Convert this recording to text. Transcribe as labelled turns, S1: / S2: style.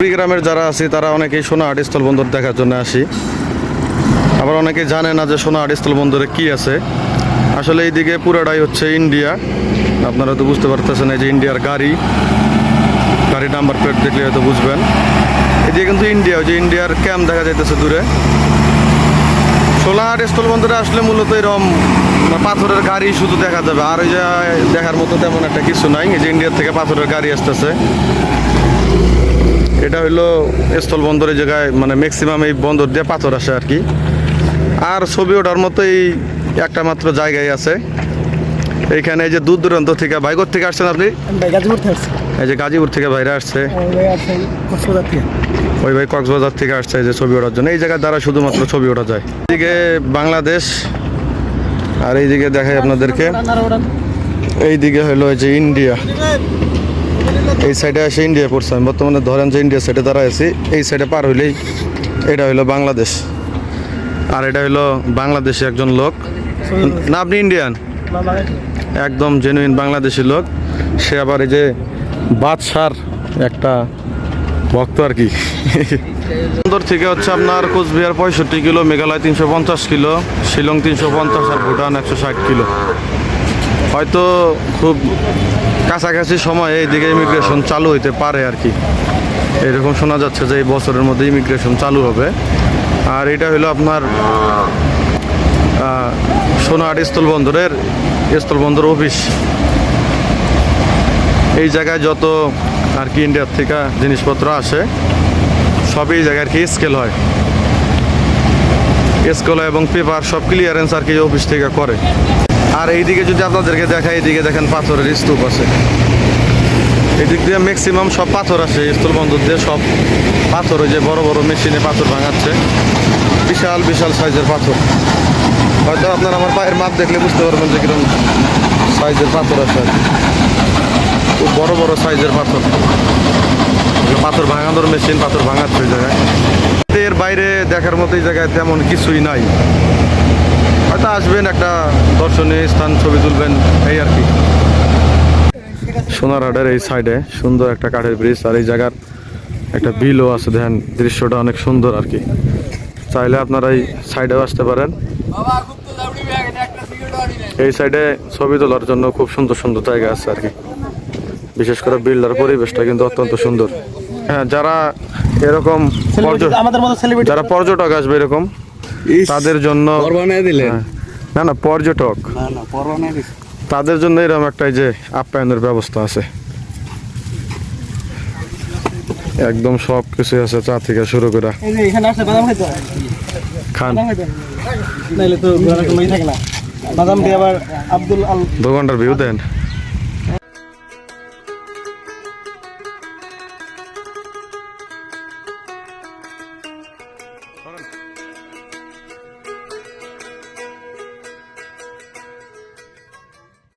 S1: কুড়িগ্রামের যারা আছি তারা অনেকেই সোনাহাট স্থলবন্দর দেখার জন্য আসি, আবার অনেকেই জানে না যে সোনাহাট স্থলবন্দরে কি আছে। আসলে এইদিকে পুরোটাই হচ্ছে ইন্ডিয়া। আপনারা তো বুঝতে পারতেছেন, এই যে ইন্ডিয়ার গাড়ি নাম্বার প্লেট দেখলে হয়তো বুঝবেন। এদিকে কিন্তু ইন্ডিয়া, ওই যে ইন্ডিয়ার ক্যাম্প দেখা যাইতেছে দূরে। সোনাহাট স্থলবন্দরে আসলে মূলত এরকম পাথরের গাড়ি শুধু দেখা যাবে, আর ওই যে দেখার মতো তেমন একটা কিছু নাই। এই যে ইন্ডিয়ার থেকে পাথরের গাড়ি আসতেছে, এটা হইলো স্থলবন্দরের জায়গায়, মানে ম্যাক্সিমাম এই বন্দর দিয়ে পাথর আসে আর কি। আর ছবি ওঠার মতো এই একটা মাত্র জায়গায় আছে এইখানে। এই যে দূর দূরান্ত থেকে, ভাই কোথা থেকে আসছেন আপনি? এই যে গাজীপুর থেকে ভাইরা আসছে, ওই ভাই কক্সবাজার থেকে আসছে এই যে ছবি ওঠার জন্য। এই জায়গায় দ্বারা শুধুমাত্র ছবি ওঠা যায়। এইদিকে বাংলাদেশ, আর এইদিকে দেখাই আপনাদেরকে, এইদিকে হলো এই যে ইন্ডিয়া। এই সাইডে এসে ইন্ডিয়া পড়ছে। আমি বর্তমানে ধরেন যে ইন্ডিয়া সাইডে দাঁড়ায় আছি, এই সাইডে পার হইলেই এটা হইলো বাংলাদেশ। আর এটা হইলো বাংলাদেশি একজন লোক। না, আপনি ইন্ডিয়ান? একদম জেনুইন বাংলাদেশি লোক। সে আবার এই যে বাদশার একটা ভক্ত আর কি। বন্দর থেকে হচ্ছে আপনার কোচবিহার 65 কিলো, মেঘালয় 350 কিলো, শিলং 350, আর ভুটান 160 কিলো। হয়তো খুব কাছাকাছি সময়ে এইদিকে ইমিগ্রেশন চালু হইতে পারে আর কি। এরকম শোনা যাচ্ছে যে এই বছরের মধ্যে ইমিগ্রেশন চালু হবে। আর এটা হলো আপনার সোনাহাট স্থলবন্দর অফিস। এই জায়গায় যত আর কি ইন্ডিয়ার থেকে জিনিসপত্র আসে সবই এই জায়গায় আর কি স্কেল হয় এবং পেপার সব ক্লিয়ারেন্স আর কি অফিস থেকে করে। আর এইদিকে যদি আপনাদেরকে দেখাই, এইদিকে দেখেন পাথরের স্তূপ আছে। এদিক দিয়ে ম্যাক্সিমাম সব পাথর আসে স্থলবন্দর দিয়ে, সব পাথর ওই যে বড় বড় মেশিনে পাথর ভাঙাচ্ছে, বিশাল বিশাল সাইজের পাথর। হয়তো আপনারা আমার পায়ের মাপ দেখলে বুঝতে পারবেন যে কিরকম সাইজের পাথর আছে। খুব বড় বড় সাইজের পাথর, পাথর ভাঙানোর মেশিন পাথর ভাঙাচ্ছে ওই জায়গায়। এর বাইরে দেখার মতো এই জায়গায় তেমন কিছুই নাই। হয়তো আসবেন, একটা দর্শনীয় স্থান, ছবি তুলবেন, এই আর কি। সোনারহাটের এই সাইডে সুন্দর একটা কাঠের ব্রিজ, আর এই জায়গার একটা বিলও আছে। দেখেন দৃশ্যটা অনেক সুন্দর আর কি। চাইলে আপনারা এই সাইডেও আসতে পারেন। এই সাইডে ছবি তোলার জন্য খুব সুন্দর সুন্দর জায়গা আছে আর কি। বিশেষ করে বিল্ডার পরিবেশটা কিন্তু অত্যন্ত সুন্দর। হ্যাঁ, যারা এরকম যারা পর্যটক আসবে এরকম, তাদের জন্য না পর্যটক, তাদের জন্য এরকম একটা যে আপ্যায়নের ব্যবস্থা আছে। একদম সব কিছু আছে, চা থেকে শুরু করে খান। দোকানটার ভিউ দেন।